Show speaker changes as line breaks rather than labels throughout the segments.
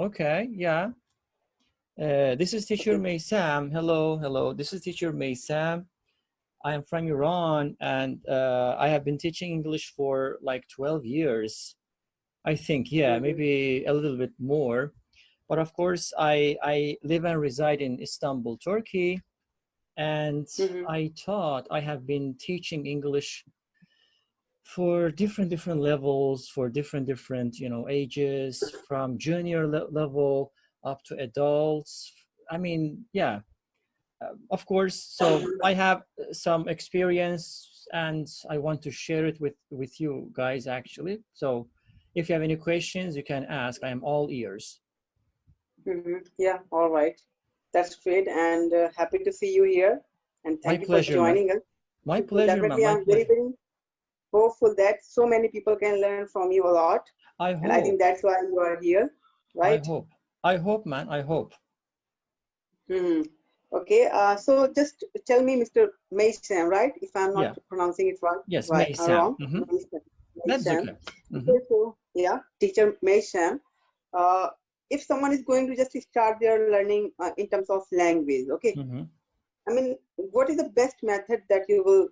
okay. Yeah. This is Teacher Meysam. Hello, hello. This is Teacher Meysam. I am from Iran, and I have been teaching English for like 12 years. I think, yeah, maybe a little bit more. But of course, I live and reside in Istanbul, Turkey. And I thought I have been teaching English for different levels, for different ages, from junior level up to adults. I mean, yeah, of course. So I have some experience, and I want to share it with you guys actually. So if you have any questions, you can ask. I am all ears.
Yeah, all right. That's great, and happy to see you here. And
My
thank you for
pleasure, man.
joining us.
My
So
pleasure, man.
definitely,
My
I'm very,
pleasure.
very hopeful that so many people can learn from you a lot.
I
And I think
hope.
that's why you are here,
I
right?
hope. I hope, man. I hope.
Okay, so just tell me, Mr. Meysam, right? If I'm not
Yeah.
pronouncing it
Yes,
right
Meysam.
wrong. Meysam.
That's
Meysam.
okay.
Okay, so yeah, Teacher Meysam. Uh, if someone is going to just start their learning in terms of language, okay, I mean, what is the best method that you will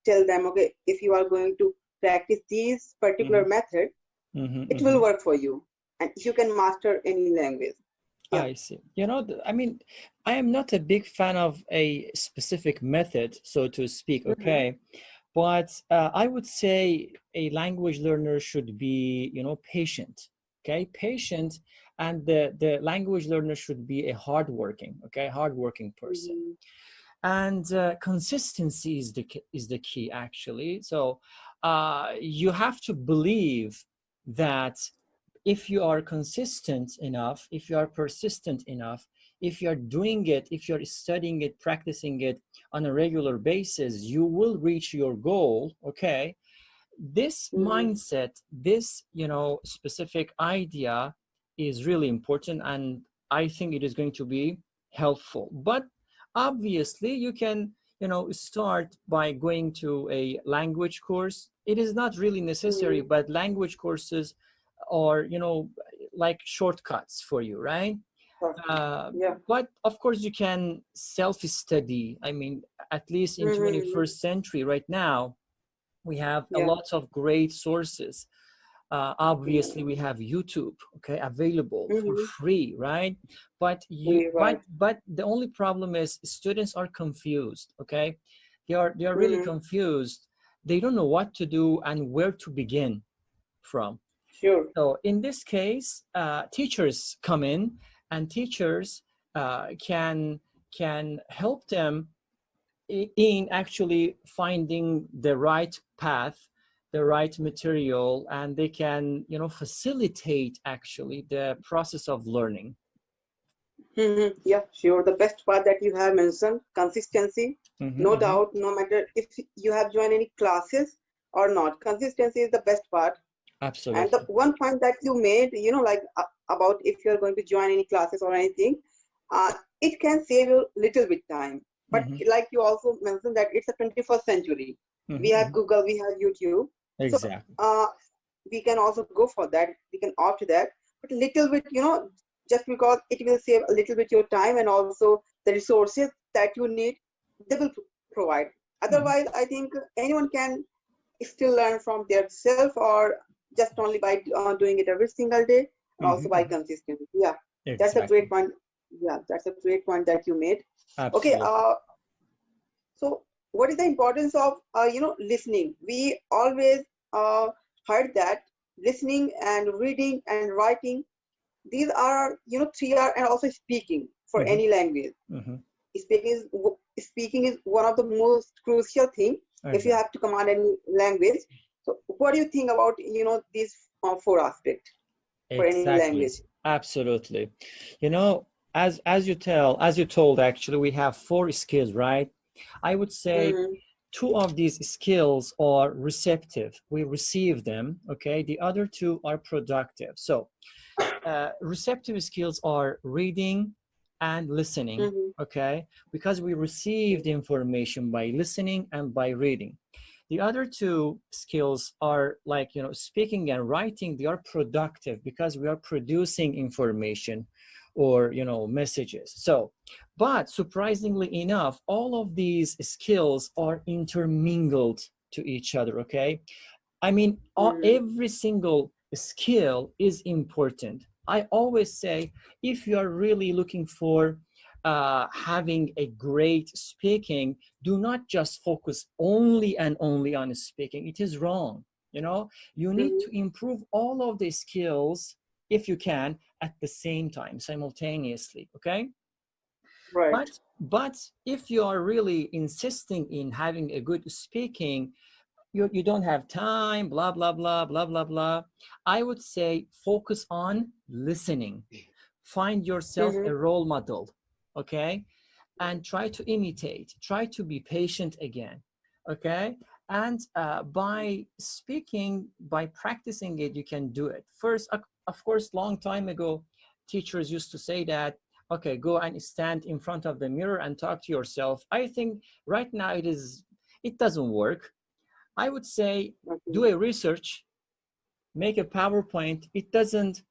tell them? Okay, if you are going to practice these particular method, it will work for you, and you can master any language. Yeah.
I see. I mean, I am not a big fan of a specific method, so to speak, okay? But I would say a language learner should be, patient, okay? Patient, and the language learner should be a hardworking person. And consistency is the key, actually. So you have to believe that if you are consistent enough, if you are persistent enough, if you're doing it, if you're studying it, practicing it on a regular basis, you will reach your goal, okay? This mindset, this, specific idea is really important, and I think it is going to be helpful. But obviously, you can, start by going to a language course. It is not really necessary, but language courses are, like shortcuts for you, right?
Yeah.
But of course, you can self-study. I mean, at least in 21st century right now, we have a lot of great sources. Obviously, we have YouTube, okay, available for free, right? But but the only problem is students are confused, okay? They are really confused. They don't know what to do and where to begin from.
Sure.
So in this case, teachers come in, and teachers can help them in actually finding the right path, the right material, and they can, facilitate actually the process of learning.
Yeah, sure. The best part that you have mentioned, consistency, no doubt, no matter if you have joined any classes or not, consistency is the best part.
Absolutely.
And the one point that you made, like about if you're going to join any classes or anything, it can save you a little bit time. But like you also mentioned that it's a 21st century. We have Google, we have YouTube.
Exactly.
So we can also go for that. We can opt that. But a little bit, just because it will save a little bit your time and also the resources that you need, they will provide. Otherwise, I think anyone can still learn from their self, or just only by doing it every single day, and also by consistency. Yeah,
exactly.
That's a great point. Yeah, that's a great point that you made.
Absolutely.
Okay. So what is the importance of listening? We always heard that listening and reading and writing, these are 3R, and also speaking for any language. Speaking is one of the most crucial thing if you have to command any language. So what do you think about these 4 aspects for any language?
Absolutely. As you told, actually, we have 4 skills, right? I would say 2 of these skills are receptive. We receive them, okay? The other 2 are productive. So receptive skills are reading and listening, okay? Because we receive the information by listening and by reading. The other two skills are like, you know, speaking and writing. They are productive because we are producing information or, you know, messages. So, but surprisingly enough, all of these skills are intermingled to each other, okay? I mean, every single skill is important. I always say, if you are really looking for having a great speaking, do not just focus only and only on speaking. It is wrong. You know, you need to improve all of the skills if you can at the same time, simultaneously. Okay.
Right.
But if you are really insisting in having a good speaking, you don't have time, blah, blah, blah, blah, blah, blah. I would say focus on listening. Find yourself a role model, okay? And try to imitate, try to be patient again, okay? And by speaking, by practicing it, you can do it. First, of course, long time ago, teachers used to say that, okay, go and stand in front of the mirror and talk to yourself. I think right now it doesn't work. I would say do a research, make a PowerPoint. It doesn't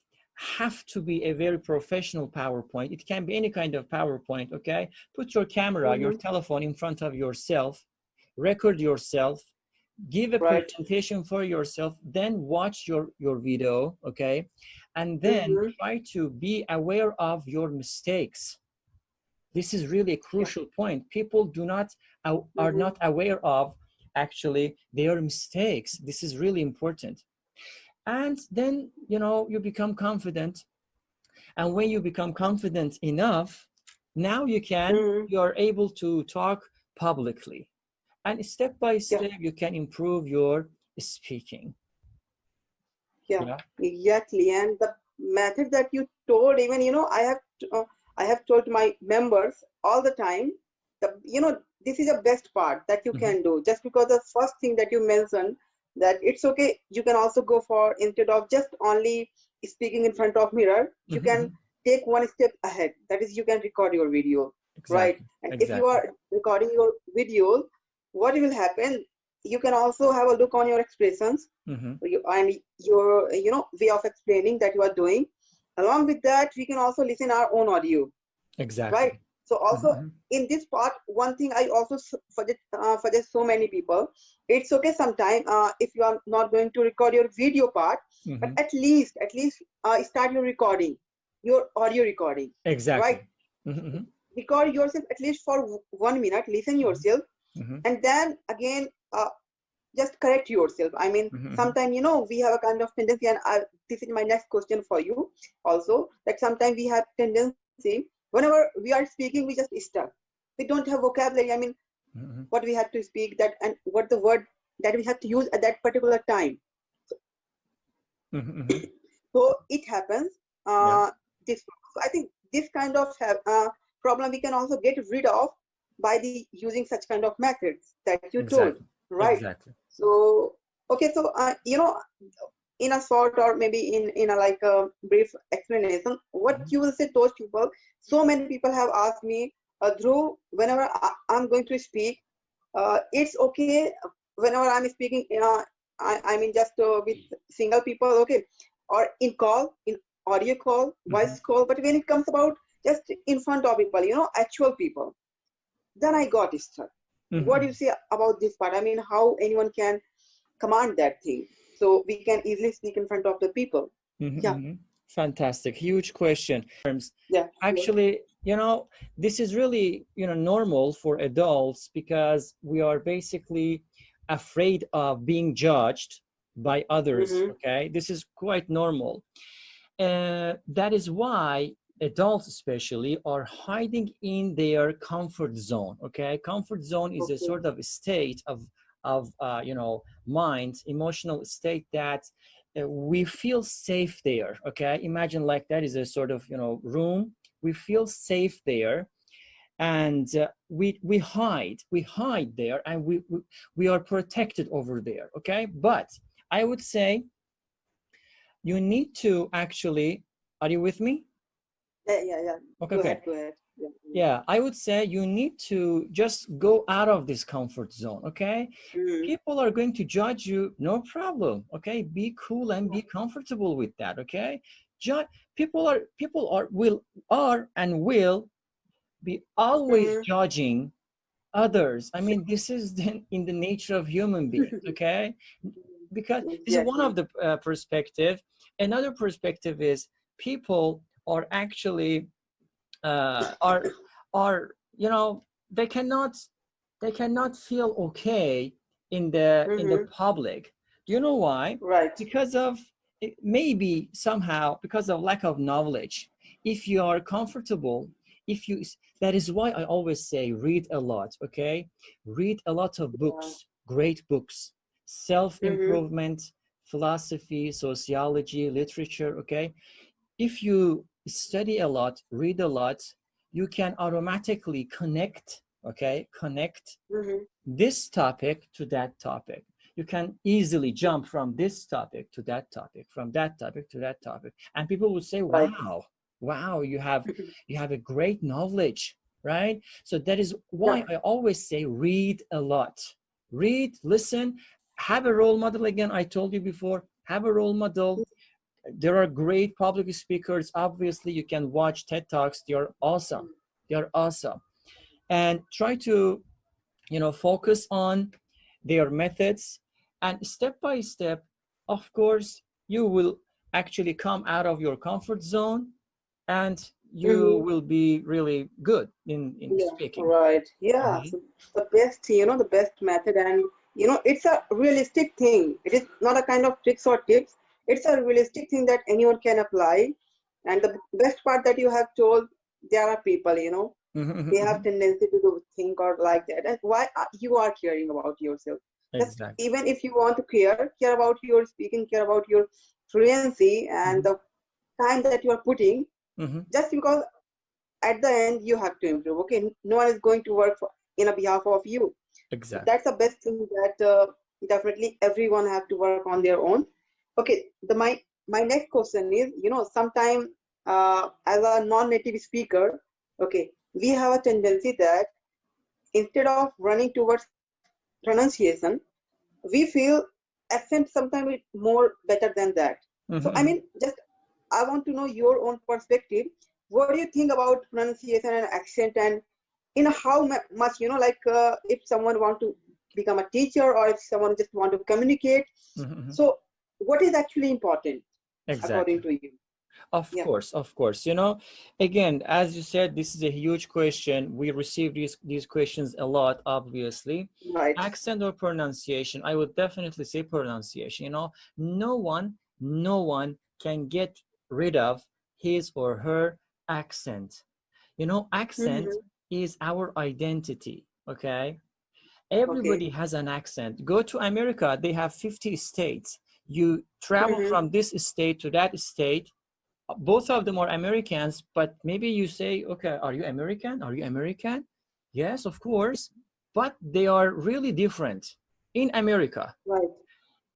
have to be a very professional PowerPoint. It can be any kind of PowerPoint, okay? Put your camera, your telephone in front of yourself, record yourself, give a presentation for yourself, then watch your video, okay? And then try to be aware of your mistakes. This is really a crucial point. People are not aware of actually their mistakes. This is really important. And then, you know, you become confident. And when you become confident enough, now you're able to talk publicly. And step by step, you can improve your speaking.
Yeah, exactly. And the method that you told, even, you know, I have told my members all the time, you know, this is the best part that you can do. Just because the first thing that you mentioned, that it's okay, you can also go for, instead of just only speaking in front of mirror, you can take one step ahead. That is, you can record your video, right? And if you are recording your video, what will happen? You can also have a look on your expressions and your, you know, way of explaining that you are doing. Along with that, we can also listen our own audio.
Exactly.
Right. So also in this part, one thing I also suggest so many people, it's okay sometime if you are not going to record your video part, but at least start your recording, your audio recording.
Exactly.
Right. Record yourself at least for 1 minute, listen yourself, and then again just correct yourself. I mean, sometimes, you know, we have a kind of tendency, and this is my next question for you also, that sometimes we have tendency, whenever we are speaking, we just stuck. We don't have vocabulary. I mean, what we have to speak, that, and what the word that we have to use at that particular time. So it happens. This, I think this kind of problem we can also get rid of by using such kind of methods that you told, right?
Exactly.
So, okay, so, you know, in a short, or maybe in a like a brief explanation, what you will say to those people? So many people have asked me, Dhruv, whenever I'm going to speak, it's okay whenever I'm speaking, I mean, just with single people, okay, or in call, in audio call, voice call, but when it comes about just in front of people, you know, actual people, then I got stuck. What do you say about this part? I mean, how anyone can command that thing so we can easily speak in front of the people?
Fantastic. Huge question. Actually, you know, this is really, you know, normal for adults, because we are basically afraid of being judged by others. Okay, this is quite normal. That is why adults especially are hiding in their comfort zone. Okay, comfort zone is a sort of a state of you know, mind, emotional state that we feel safe there. Okay, imagine like that is a sort of, you know, room. We feel safe there, and we hide there, and we are protected over there. Okay, but I would say you need to actually, are you with me?
Yeah.
Okay,
Go
okay.
ahead, go ahead. Yeah.
Yeah, I would say you need to just go out of this comfort zone, okay?
Mm-hmm.
People are going to judge you, no problem, okay? Be cool and be comfortable with that, okay? Judge, people are and will be always
Mm-hmm.
judging others. I mean, this is in the nature of human beings, okay? Because this is one of
Exactly.
the perspective. Another perspective is people are actually are you know, they cannot feel okay in the
Mm-hmm.
public. Do you know why?
Right.
Because of maybe somehow because of lack of knowledge. If you are comfortable, if you that is why I always say read a lot, okay? Read a lot of
Yeah.
books, great books,
Mm-hmm.
self-improvement, philosophy, sociology, literature, okay? If you study a lot, read a lot, you can automatically connect, okay? Connect
Mm-hmm.
this topic to that topic. You can easily jump from this topic to that topic, from that topic to that topic. And people would say,
Right.
wow, wow, you have a great knowledge, right? So that is
Yeah.
why I always say read a lot. Read, listen, have a role model. Again, I told you before, have a role model. There are great public speakers. Obviously, you can watch TED Talks. They are awesome. They are awesome. And try to, focus on their methods. And step by step, of course, you will actually come out of your comfort zone and you
Mm-hmm.
will be really good in
Yeah,
speaking.
right. Yeah.
Mhm.
So the best, the best method, and it's a realistic thing. It is not a kind of tricks or tips. It's a realistic thing that anyone can apply. And the best part that you have told, there are people,
Mhm, mhm,
they have
mhm.
tendency to do think or like that. And why you are caring about yourself? Just
Exactly.
even if you want to care about your speaking, care about your fluency and
Mhm,
the time that you are putting,
mhm.
just because at the end you have to improve. Okay, no one is going to work in a behalf of you. So
Exactly.
that's the best thing that definitely everyone have to work on their own. Okay, my next question is, sometime as a non-native speaker, okay, we have a tendency that instead of running towards pronunciation, we feel accent sometimes is more better than that.
Mhm,
So I
mhm.
mean, just I want to know your own perspective. What do you think about pronunciation and accent, and how much like if someone want to become a teacher or if someone just want to communicate,
Mhm, mhm.
so what is actually important according
Exactly.
to you?
Of
Yeah.
course, of course. Again, as you said, this is a huge question. We receive these questions a lot, obviously.
Right.
Accent or pronunciation? I would definitely say pronunciation. No one can get rid of his or her accent. Accent
Mm-hmm.
is our identity, okay?
Okay.
Everybody has an accent. Go to America, they have 50 states. You travel
Mm-hmm.
from this state to that state, both of them are Americans, but maybe you say, okay, are you American? Are you American? Yes, of course, but they are really different in America.
Right.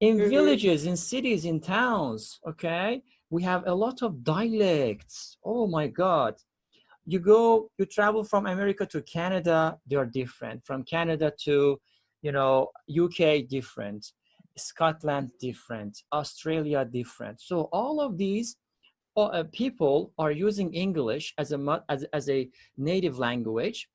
In
Mm-hmm.
villages, in cities, in towns, okay, we have a lot of dialects. Oh my God. You travel from America to Canada, they are different. From Canada to, UK, different. Scotland, different. Australia, different. So all of these people are using English as a native language,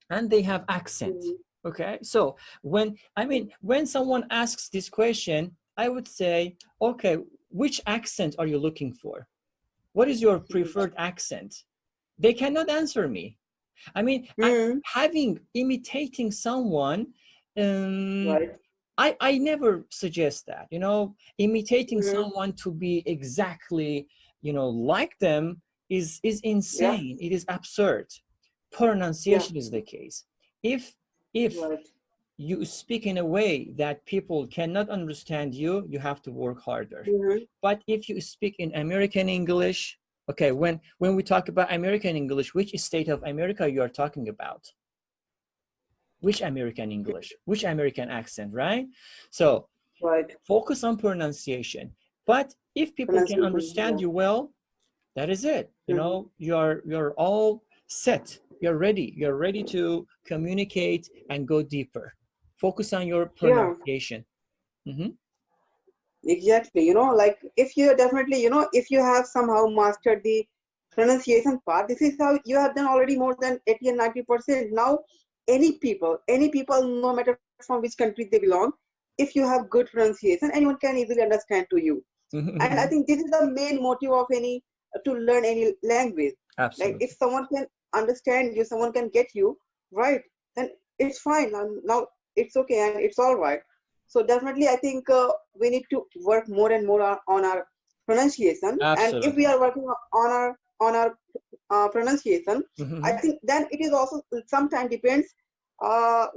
and they have accent.
Mm-hmm.
Okay, so when someone asks this question, I would say, okay, which accent are you looking for? What is your preferred accent? They cannot answer me.
Mm-hmm.
Imitating someone, um,
Right.
I never suggest that, imitating
Mm-hmm.
someone to be exactly, like them is
Yeah.
insane. It is absurd.
Yeah.
Pronunciation is the case. If
Right.
you speak in a way that people cannot understand you, you have to work harder.
Mm-hmm.
But if you speak in American English, okay, when we talk about American English, which state of America you are talking about? Which American English, which American accent, right? So
Right.
focus on pronunciation. But if people can
Pronunciation.
understand
Yeah.
you well, That is it. You know, you're all set. You're ready. You're ready to communicate and go deeper. Focus on your
Yeah,
pronunciation.
exactly. You know, like if you definitely, you know, if you have somehow mastered the pronunciation part, this is how you have done already more than 80 and 90%. Now, any people, no matter from which country they belong, if you have good pronunciation, anyone can easily understand to you. And I think this is the main motive of any to learn any language. Like if
Absolutely.
someone can understand you, someone can get you right, then it's fine. Now it's okay and it's all right. So definitely I think we need to work more and more on our pronunciation. And if we
Absolutely.
are working on our pronunciation, I think then it is also sometimes depends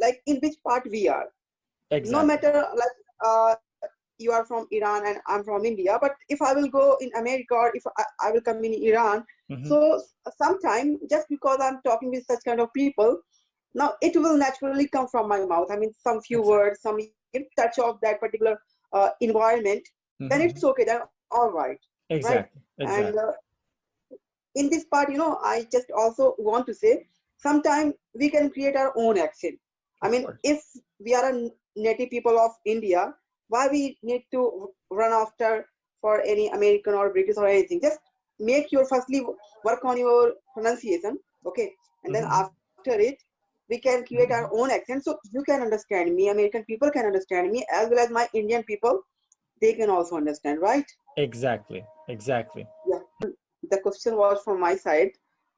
like in which part we are. No
Exactly.
matter like you are from Iran and I'm from India, but if I will go in America or if I will come in Iran, so sometime just because I'm talking with such kind of people, now it will naturally come from my mouth. I mean, some few
Exactly.
words, some touch of that particular environment, then it's okay, then all right, right?
Exactly.
And
Exactly.
in this part, you know, I just also want to say, sometimes we can create our own accent. I
Of
mean,
course.
if we are a native people of India, why we need to run after for any American or British or anything? Just make your firstly work on your pronunciation, okay, and then after it, we can create our own accent so you can understand me. American people can understand me as well as my Indian people. They can also understand, right?
Exactly. Exactly.
Yeah. The question was from my side.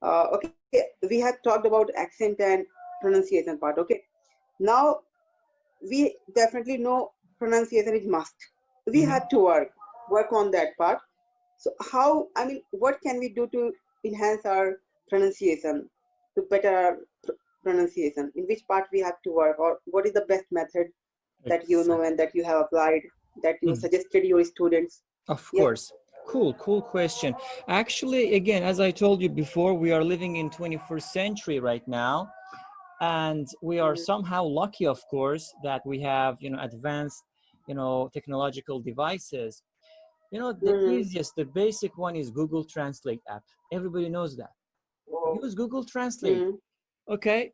Okay, we had talked about accent and pronunciation part. Okay, now we definitely know pronunciation is must. We had to work on that part. So how? I mean, what can we do to enhance our pronunciation, to better our pronunciation? In which part we have to work, or what is the best method that you know
Exactly.
and that you have applied, that you suggested your students?
Of
Yeah.
course. Cool, cool question. Actually, again, as I told you before, we are living in 21st century right now, and we are somehow lucky, of course, that we have, advanced, technological devices. The
Mm-hmm.
easiest, the basic one is Google Translate app. Everybody knows that. Use Google Translate.
Mm-hmm.
Okay,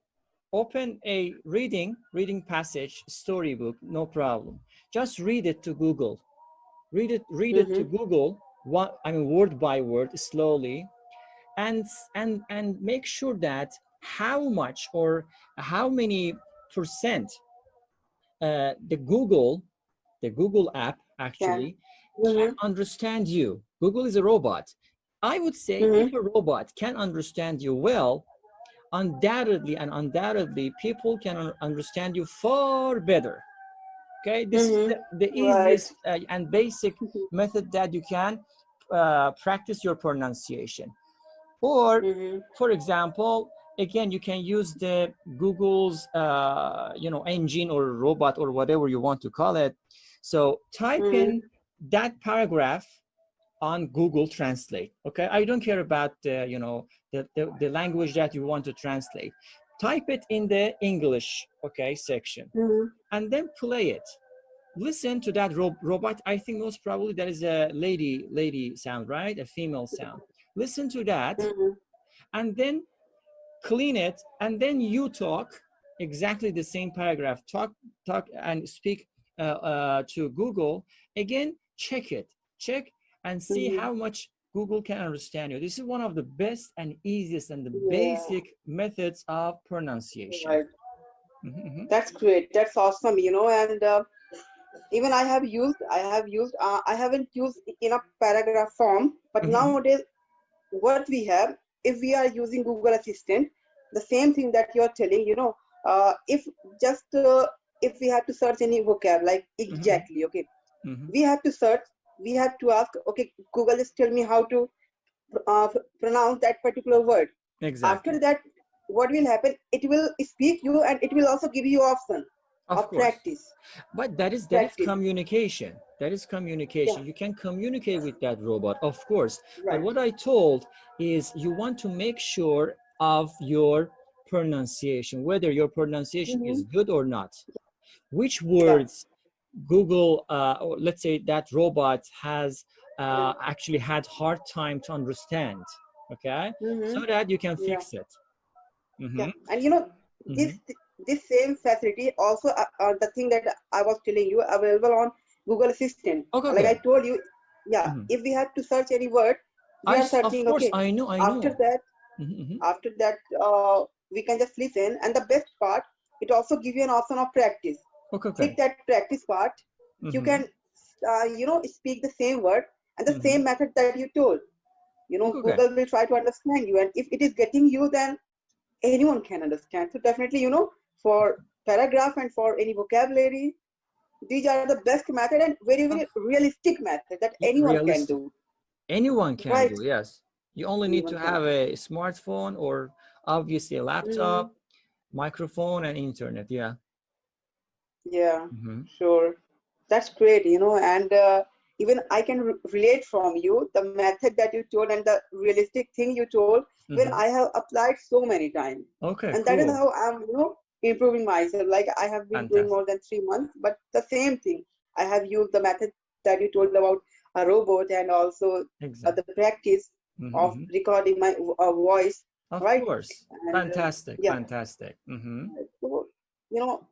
open a reading passage, storybook, no problem. Just read it to Google. Read it to
Mm-hmm.
Google, word by word, slowly, and make sure that how much or how many percent the Google app
Can.
actually can
Mm-hmm.
understand you. Google is a robot. I would say
Mm-hmm.
if a robot can understand you well, undoubtedly people can understand you far better. Okay, this is
Mm-hmm.
the
Right.
easiest and basic method that you can practice your pronunciation. Or,
Mm-hmm.
for example, again, you can use the Google's engine or robot or whatever you want to call it. So type
Mm-hmm.
in that paragraph on Google Translate. Okay, I don't care about the language that you want to translate. Type it in the English, okay, section,
Mm-hmm.
and then play it. Listen to that robot. I think most probably that is a lady sound, right? A female sound. Listen to that,
Mm-hmm.
and then clean it, and then you talk exactly the same paragraph. Talk and speak to Google. Again, check and see
Mm-hmm.
how much Google can understand you. This is one of the best and easiest and the
Yeah.
basic methods of pronunciation.
Right.
Mhm.
That's great. That's awesome. You know, and even I haven't used in a paragraph form, but
Mhm.
nowadays what we have, if we are using Google Assistant, the same thing that you're telling, you know, if just if we have to search any vocab, like
Mhm.
exactly, okay,
Mhm.
we have to search, we have to ask, okay, Google, just tell me how to pronounce that particular word.
Exactly.
After that, what will happen? It will speak you, and it will also give you option
Of
of
course.
practice.
But that is
Practice.
communication. That is
Yeah.
communication. You can communicate with that robot, of course. But
Right.
what I told is you want to make sure of your pronunciation, whether your pronunciation is
Mm-hmm.
good or not. Which
Yeah.
words Google, or let's say that robot has actually had hard time to understand, okay,
Mm-hmm.
so that you can
Yeah.
fix it.
Yeah. And you know,
Mm-hmm.
this same facility also the thing that I was telling you available on Google Assistant.
Okay,
Like I
okay.
told you, yeah,
Mm-hmm.
if we have to search any word, we are
Of
searching,
course,
okay.
I know, I
After
know.
that,
Mm-hmm.
after that, we can just listen. And the best part, it also give you an option of practice.
Okay, okay.
Click that practice part. You
Mm-hmm.
can, you know, speak the same word and the
Mm-hmm.
same method that you told. You know,
Okay, okay.
Google will try to understand you. And if it is getting you, then anyone can understand. So definitely, you know, for paragraph and for any vocabulary, these are the best method and very, very realistic method that anyone can
Realistic.
do.
Anyone can
Right?
do, yes. You only need to
Anyone can
have
do.
a smartphone or obviously a
Mm,
laptop, microphone, and internet. Yeah.
yeah,
Mm-hmm.
sure. That's great, you know, and even I can relate from you the method that you told and the realistic thing you told when
Mm-hmm.
I have applied so many times.
Okay,
And that is
cool.
how I'm, you know, improving myself. Like I have been doing
Fantastic.
more than 3 months, but the same thing. I have used the method that you told about a robot and also the
Exactly.
practice of
Mm-hmm.
recording my voice,
Of
right?
course.
And
Fantastic.
yeah,
Fantastic. Mm-hmm.
so, you know,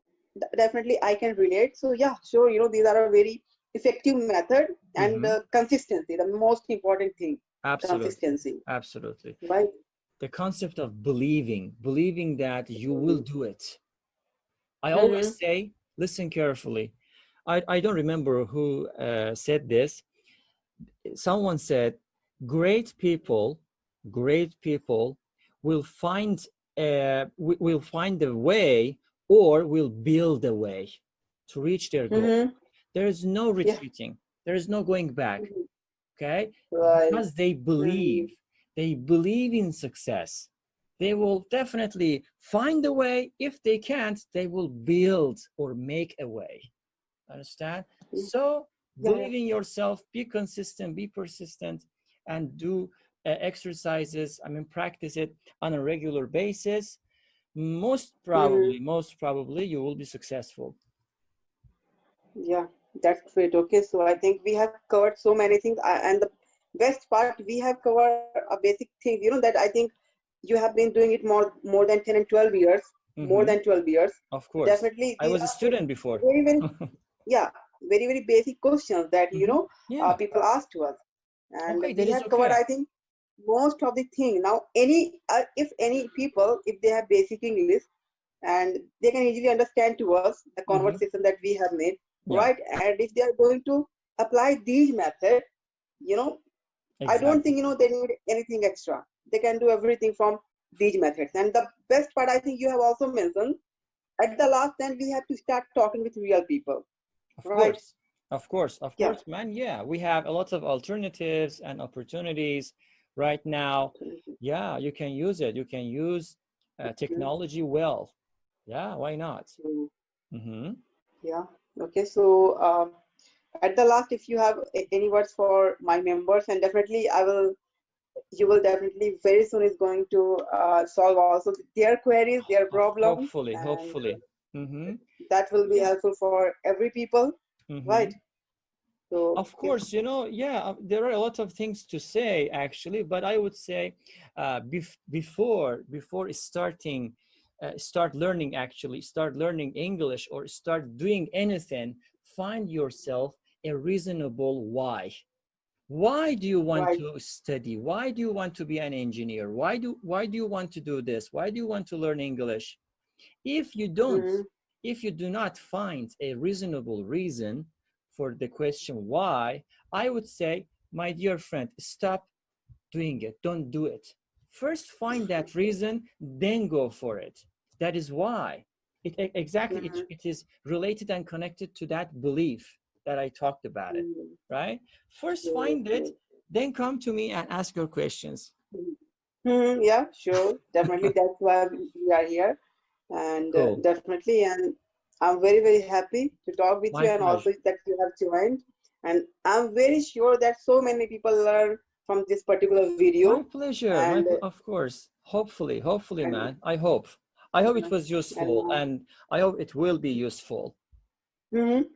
definitely I can relate. So yeah, sure, you know, these are a very effective method and
Mm-hmm.
consistency, the most important thing,
Absolutely.
consistency,
Absolutely.
right?
The concept of believing that you will do it. I always
Mm-hmm.
say, listen carefully. I don't remember who said this. Someone said, great people, great people will find will find a way or will build a way to reach their goal.
Mm-hmm.
There is no
Yeah.
retreating. There is no going back.
Mhm.
Okay,
Right.
because they believe in success, they will definitely find a way. If they can't, they will build or make a way. Understand?
Mm-hmm.
So
Yeah, yeah.
believe in yourself, be consistent, be persistent, and do exercises, I mean practice it on a regular basis.
Mm-hmm.
Most probably you will be successful.
Yeah, that's great. Okay, so I think we have covered so many things, and the best part we have covered a basic thing. You know that I think you have been doing it more than 10 and 12 years, more
Mm-hmm.
than 12 years.
Of
So
course,
definitely
I
these
was a
are
student before.
very very yeah, very very basic questions that you
Mm-hmm.
know
Yeah.
people ask to us, and
Okay,
we
that is
have covered
okay.
I think most of the thing. Now, any if any people if they have basic English and they can easily understand to us the
Mm-hmm.
conversation that we have made,
Yeah,
right? And if they are going to apply these methods, you know, I don't
exactly.
think you know they need anything extra. They can do everything from these methods. And the best part, I think you have also mentioned at the last, then we have to start talking with real people,
Of
right?
course. Of
Yeah.
course, man. Yeah, we have a lot of alternatives and opportunities right now. Yeah, you can use it. You can use technology well. Yeah, why not?
Mhm.
Mm-hmm.
Yeah. Okay. So at the last, if you have any words for my members, and definitely I will you will definitely very soon is going to solve also their queries, their problems, and
Hopefully. Mm-hmm.
that will be
Yeah.
helpful for every people,
Mm-hmm.
right? So
Of
yes.
course, yeah, there are a lot of things to say actually, but I would say before starting, start learning English or start doing anything, find yourself a reasonable why. Why do you want
Right.
to study? Why do you want to be an engineer? Why do you want to do this? Why do you want to learn English? If you don't,
Mm-hmm.
if you do not find a reasonable reason for the question why, I would say, my dear friend, stop doing it. Don't do it. First find that reason, then go for it. That is why. Exactly,
Mm-hmm.
it is related and connected to that belief that I talked about it,
Mm-hmm.
right? First
Sure,
find it,
sure.
then come to me and ask your questions.
Mm-hmm. Yeah, sure. Definitely, that's why we are here, and
Cool.
definitely, and I'm very very happy to talk with you,
My
and
pleasure.
also that you have joined, and I'm very sure that so many people learn from this particular
My
video,
pleasure.
and
Of course. Hopefully,
and
man. I hope. I hope it was
and
useful, and I hope it will be useful.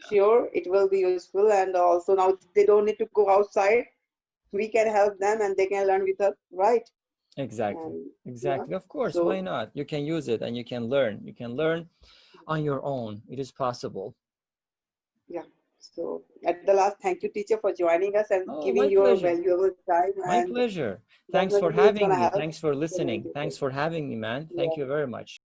sure, it will be useful, and also now they don't need to go outside. we can help them and they can learn with us, right?
Exactly.
And,
Exactly.
yeah.
Of course.
So
Why not? You can use it and you can learn. You can learn on your own. It is possible.
yeah. So at the last, thank you, teacher, for joining us and
Oh,
giving
my
your
pleasure.
valuable time.
My
And
pleasure. Thanks for
definitely it's
having
gonna
me.
help
Thanks for
so many
listening.
people.
Thanks for having me, man. Thank
Yeah.
you very much.